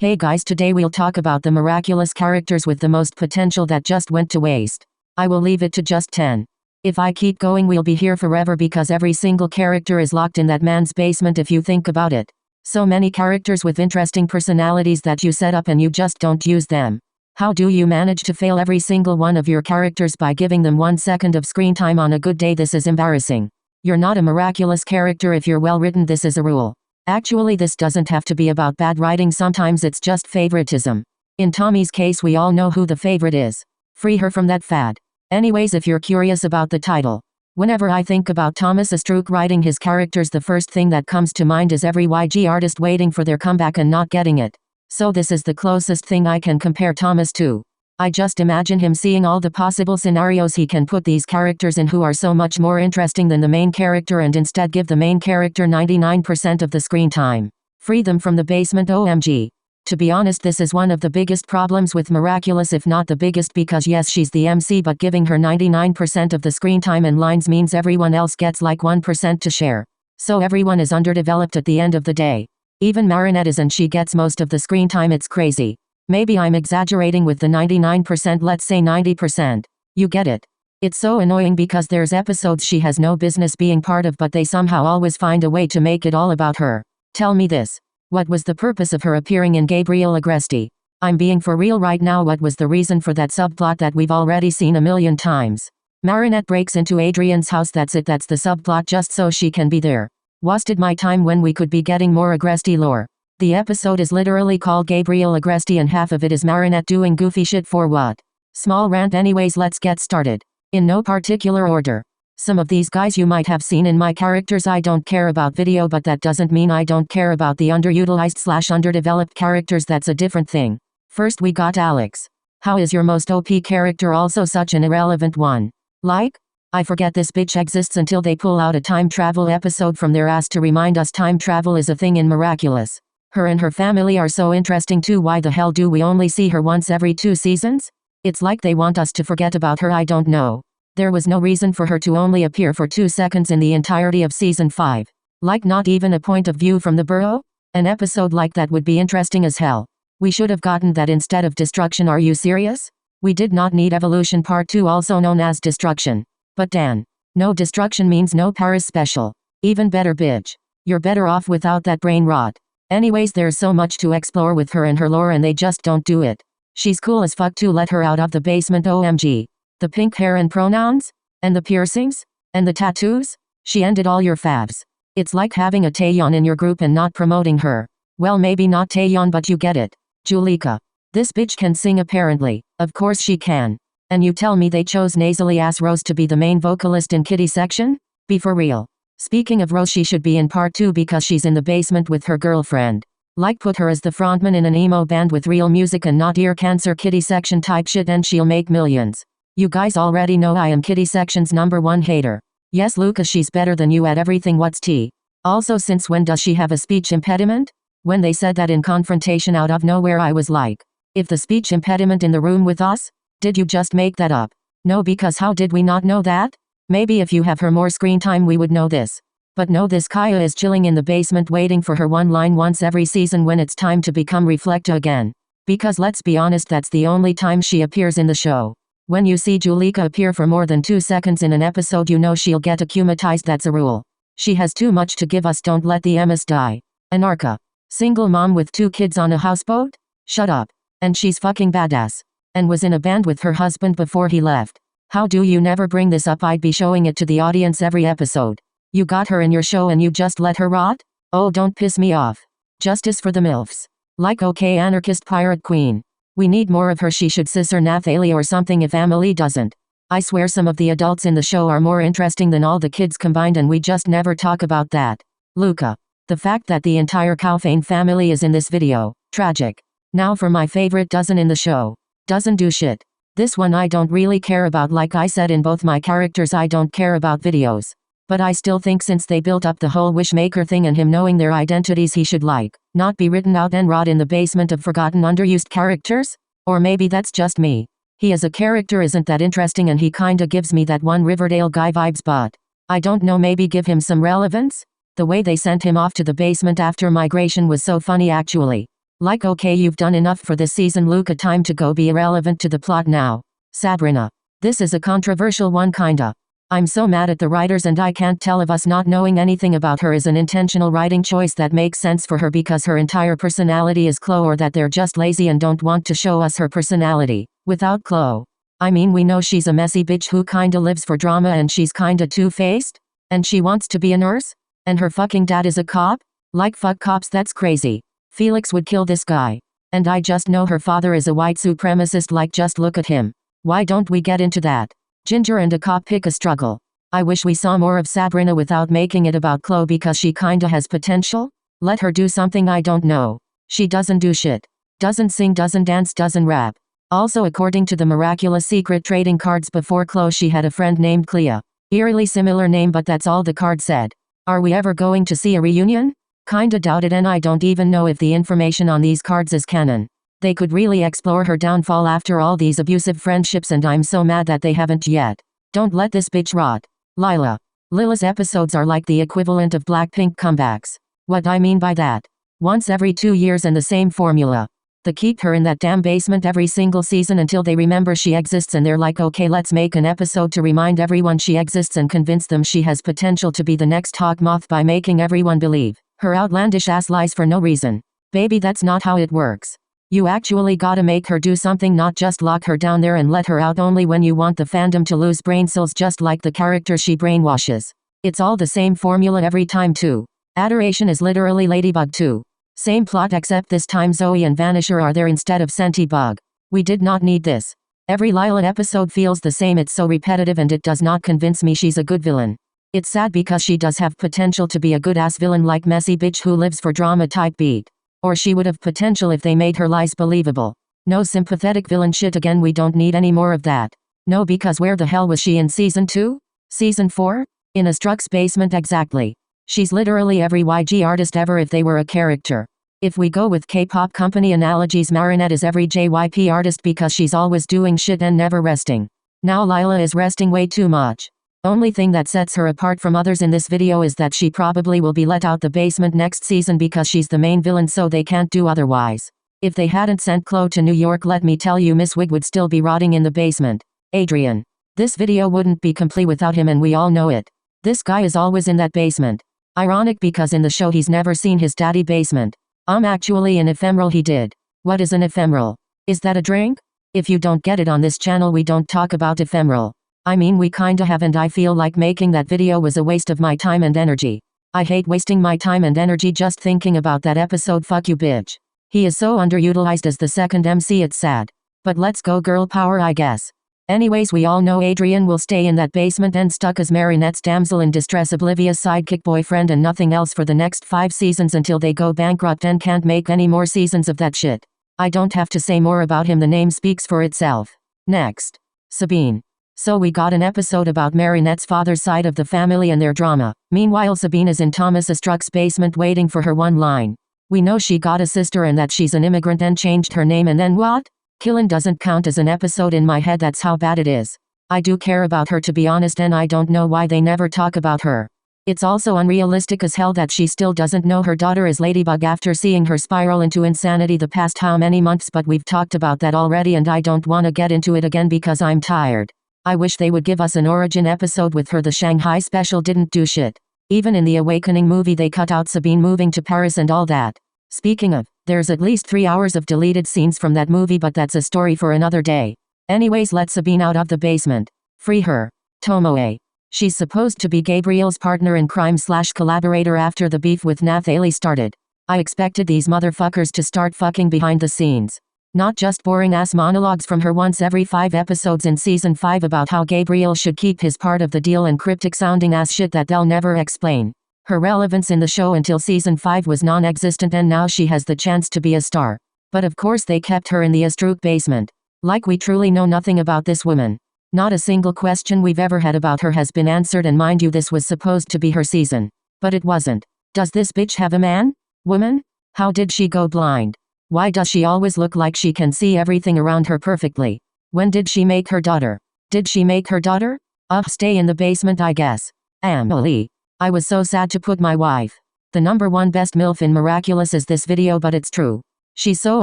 Hey guys, today we'll talk about the miraculous characters with the most potential that just went to waste. I will leave it to just 10. If I keep going we'll be here forever because every single character is locked in that man's basement if you think about it. So many characters with interesting personalities that you set up and you just don't use them. How do you manage to fail every single one of your characters by giving them 1 second of screen time on a good day? This is embarrassing. You're not a miraculous character if you're well written. This is a rule. Actually, this doesn't have to be about bad writing, sometimes it's just favoritism. In Tommy's case, we all know who the favorite is. Free her from that fad. Anyways, if you're curious about the title. Whenever I think about Thomas Astruc writing his characters, the first thing that comes to mind is every YG artist waiting for their comeback and not getting it. So this is the closest thing I can compare Thomas to. I just imagine him seeing all the possible scenarios he can put these characters in who are so much more interesting than the main character and instead give the main character 99% of the screen time. Free them from the basement, OMG. To be honest, this is one of the biggest problems with Miraculous, if not the biggest, because yes, she's the MC, but giving her 99% of the screen time and lines means everyone else gets like 1% to share. So everyone is underdeveloped at the end of the day. Even Marinette is, and she gets most of the screen time. It's crazy. Maybe I'm exaggerating with the 99%, let's say 90%. You get it. It's so annoying because there's episodes she has no business being part of, but they somehow always find a way to make it all about her. Tell me this. What was the purpose of her appearing in Gabriel Agresti? I'm being for real right now. What was the reason for that subplot that we've already seen a million times? Marinette breaks into Adrian's house, that's it, that's the subplot, just so she can be there. Wasted my time when we could be getting more Agresti lore. The episode is literally called Gabriel Agresti and half of it is Marinette doing goofy shit for what? Small rant. Anyways, let's get started. In no particular order. Some of these guys you might have seen in my characters. I don't care about video, but that doesn't mean I don't care about the underutilized / underdeveloped characters. That's a different thing. First we got Alex. How is your most OP character also such an irrelevant one? Like? I forget this bitch exists until they pull out a time travel episode from their ass to remind us time travel is a thing in Miraculous. Her and her family are so interesting too. Why the hell do we only see her once every 2 seasons? It's like they want us to forget about her. I don't know. There was no reason for her to only appear for 2 seconds in the entirety of season 5. Like not even a point of view from the burrow? An episode like that would be interesting as hell. We should have gotten that instead of destruction. Are you serious? We did not need evolution part 2, also known as destruction. But Dan. No destruction means no Paris special. Even better, bitch. You're better off without that brain rot. Anyways, there's so much to explore with her and her lore and they just don't do it. She's cool as fuck too. Let her out of the basement, OMG. The pink hair and pronouns? And the piercings? And the tattoos? She ended all your favs. It's like having a Taeyeon in your group and not promoting her. Well, maybe not Taeyeon, but you get it. Julika. This bitch can sing apparently. Of course she can. And you tell me they chose nasally ass Rose to be the main vocalist in Kitty section? Be for real. Speaking of Rose, she should be in part 2 because she's in the basement with her girlfriend. Like put her as the frontman in an emo band with real music and not ear cancer Kitty section type shit and she'll make millions. You guys already know I am Kitty section's #1 hater. Yes, Lucas, she's better than you at everything. What's tea? Also, since when does she have a speech impediment? When they said that in confrontation out of nowhere, I was like, if the speech impediment in the room with us? Did you just make that up? No, because how did we not know that? Maybe if you have her more screen time we would know this. But no, this Kaya is chilling in the basement waiting for her one line once every season when it's time to become Reflecta again. Because let's be honest, that's the only time she appears in the show. When you see Julika appear for more than 2 seconds in an episode, you know she'll get akumatized. That's a rule. She has too much to give us. Don't let the Emmas die. Anarka. Single mom with 2 kids on a houseboat? Shut up. And she's fucking badass. And was in a band with her husband before he left. How do you never bring this up? I'd be showing it to the audience every episode. You got her in your show and you just let her rot? Oh, don't piss me off. Justice for the MILFs. Like, okay, anarchist pirate queen. We need more of her. She should scissor Nathalie or something if Amelie doesn't. I swear some of the adults in the show are more interesting than all the kids combined and we just never talk about that. Luca. The fact that the entire Kaufane family is in this video. Tragic. Now for my favorite doesn't in the show. Doesn't do shit. This one I don't really care about. Like I said in both my characters, I don't care about videos. But I still think since they built up the whole Wishmaker thing and him knowing their identities, he should not be written out and rot in the basement of forgotten underused characters? Or maybe that's just me. He as a character isn't that interesting and he kinda gives me that one Riverdale guy vibes, but I don't know, maybe give him some relevance? The way they sent him off to the basement after migration was so funny actually. Like okay, you've done enough for this season, Luca, time to go be irrelevant to the plot now. Sabrina. This is a controversial one kinda. I'm so mad at the writers, and I can't tell if us not knowing anything about her is an intentional writing choice that makes sense for her because her entire personality is Chloe, or that they're just lazy and don't want to show us her personality without Chloe. I mean, we know she's a messy bitch who kinda lives for drama, and she's kinda two-faced. And she wants to be a nurse? And her fucking dad is a cop? Like fuck cops, that's crazy. Felix would kill this guy. And I just know her father is a white supremacist, like just look at him. Why don't we get into that? Ginger and a cop pick a struggle. I wish we saw more of Sabrina without making it about Chloe because she kinda has potential. Let her do something, I don't know. She doesn't do shit. Doesn't sing, doesn't dance, doesn't rap. Also, according to the miraculous secret trading cards before Chloe, she had a friend named Clea. Eerily similar name, but that's all the card said. Are we ever going to see a reunion? Kinda doubt it, and I don't even know if the information on these cards is canon. They could really explore her downfall after all these abusive friendships, and I'm so mad that they haven't yet. Don't let this bitch rot. Lila. Lila's episodes are like the equivalent of Blackpink comebacks. What I mean by that? Once every 2 years and the same formula. They keep her in that damn basement every single season until they remember she exists, and they're like, okay, let's make an episode to remind everyone she exists and convince them she has potential to be the next Hawk Moth by making everyone believe her outlandish ass lies for no reason. Baby, that's not how it works. You actually gotta make her do something, not just lock her down there and let her out only when you want the fandom to lose brain cells, just like the character she brainwashes. It's all the same formula every time too. Adoration is literally Ladybug too. Same plot, except this time Zoe and Vanisher are there instead of Sentibug. We did not need this. Every Lila episode feels the same, it's so repetitive, and it does not convince me she's a good villain. It's sad because she does have potential to be a good ass villain, like messy bitch who lives for drama type beat. Or she would have potential if they made her lies believable. No sympathetic villain shit again, we don't need any more of that. No, because where the hell was she in season 2? Season 4? In Astruc's basement, exactly. She's literally every YG artist ever if they were a character. If we go with K-pop company analogies, Marinette is every JYP artist because she's always doing shit and never resting. Now Lila is resting way too much. Only thing that sets her apart from others in this video is that she probably will be let out the basement next season because she's the main villain, so they can't do otherwise. If they hadn't sent Chloe to New York, let me tell you, Miss Wig would still be rotting in the basement. Adrian. This video wouldn't be complete without him, and we all know it. This guy is always in that basement. Ironic because in the show he's never seen his daddy basement. Actually an ephemeral he did. What is an ephemeral? Is that a drink? If you don't get it, on this channel we don't talk about ephemeral. I mean, we kinda have, and I feel like making that video was a waste of my time and energy. I hate wasting my time and energy just thinking about that episode. Fuck you, bitch. He is so underutilized as the second MC, it's sad. But let's go girl power, I guess. Anyways, we all know Adrian will stay in that basement and stuck as Marinette's damsel in distress oblivious sidekick boyfriend and nothing else for the next 5 seasons until they go bankrupt and can't make any more seasons of that shit. I don't have to say more about him, the name speaks for itself. Next. Sabine. So we got an episode about Marinette's father's side of the family and their drama. Meanwhile, Sabine is in Thomas Astruc's basement waiting for her one line. We know she got a sister and that she's an immigrant and changed her name, and then what? Killin' doesn't count as an episode in my head, that's how bad it is. I do care about her, to be honest, and I don't know why they never talk about her. It's also unrealistic as hell that she still doesn't know her daughter is Ladybug after seeing her spiral into insanity the past how many months, but we've talked about that already and I don't wanna get into it again because I'm tired. I wish they would give us an origin episode with her. The Shanghai special didn't do shit. Even in the Awakening movie they cut out Sabine moving to Paris and all that. Speaking of, there's at least 3 hours of deleted scenes from that movie, but that's a story for another day. Anyways, let Sabine out of the basement. Free her. Tomoe. She's supposed to be Gabriel's partner in crime / collaborator after the beef with Nathalie started. I expected these motherfuckers to start fucking behind the scenes. Not just boring ass monologues from her once every 5 episodes in season 5 about how Gabriel should keep his part of the deal and cryptic sounding ass shit that they'll never explain. Her relevance in the show until season 5 was non-existent, and now she has the chance to be a star. But of course they kept her in the astruc basement. Like we truly know nothing about this woman. Not a single question we've ever had about her has been answered, and mind you, this was supposed to be her season. But it wasn't. Does this bitch have a man? Woman? How did she go blind? Why does she always look like she can see everything around her perfectly? When did she make her daughter? Did she make her daughter? Stay in the basement, I guess. Emily. I was so sad to put my wife. The #1 best MILF in Miraculous is this video, but it's true. She's so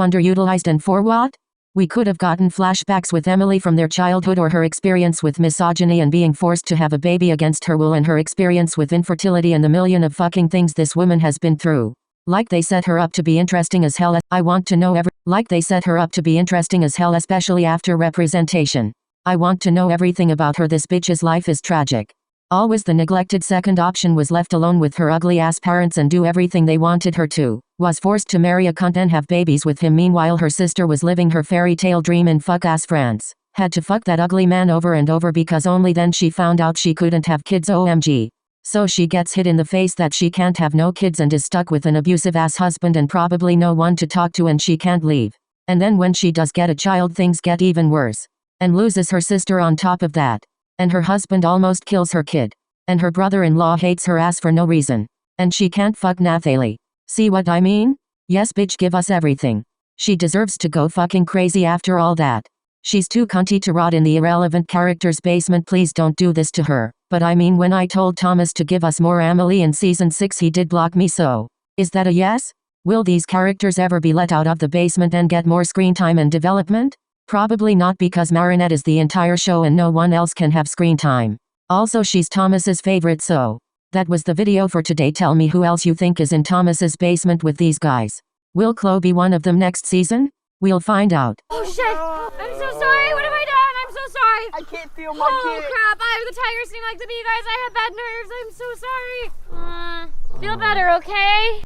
underutilized, and for what? We could have gotten flashbacks with Emily from their childhood, or her experience with misogyny and being forced to have a baby against her will, and her experience with infertility and the million of fucking things this woman has been through. Like they set her up to be interesting as hell. I want to know like they set her up to be interesting as hell, especially after representation. I want to know everything about her. This bitch's life is tragic. Always the neglected second option, was left alone with her ugly ass parents and do everything they wanted her to. Was forced to marry a cunt and have babies with him. Meanwhile her sister was living her fairy tale dream in fuck ass France. Had to fuck that ugly man over and over because only then she found out she couldn't have kids. OMG. So she gets hit in the face that she can't have no kids and is stuck with an abusive ass husband and probably no one to talk to, and she can't leave. And then when she does get a child, things get even worse. And loses her sister on top of that. And her husband almost kills her kid. And her brother-in-law hates her ass for no reason. And she can't fuck Nathalie. See what I mean? Yes bitch, give us everything. She deserves to go fucking crazy after all that. She's too cunty to rot in the irrelevant characters basement. Please don't do this to her. But I mean, when I told Thomas to give us more Amelie in season 6, he did block me, so. Is that a yes? Will these characters ever be let out of the basement and get more screen time and development? Probably not, because Marinette is the entire show and no one else can have screen time. Also she's Thomas's favorite, so. That was the video for today. Tell me who else you think is in Thomas's basement with these guys. Will Chloe be one of them next season? We'll find out. Oh shit! I'm so sorry! What have I done? I'm so sorry! I can't feel my kid. Oh crap! The tigers seem like to be, guys. I have bad nerves. I'm so sorry. Feel better, okay?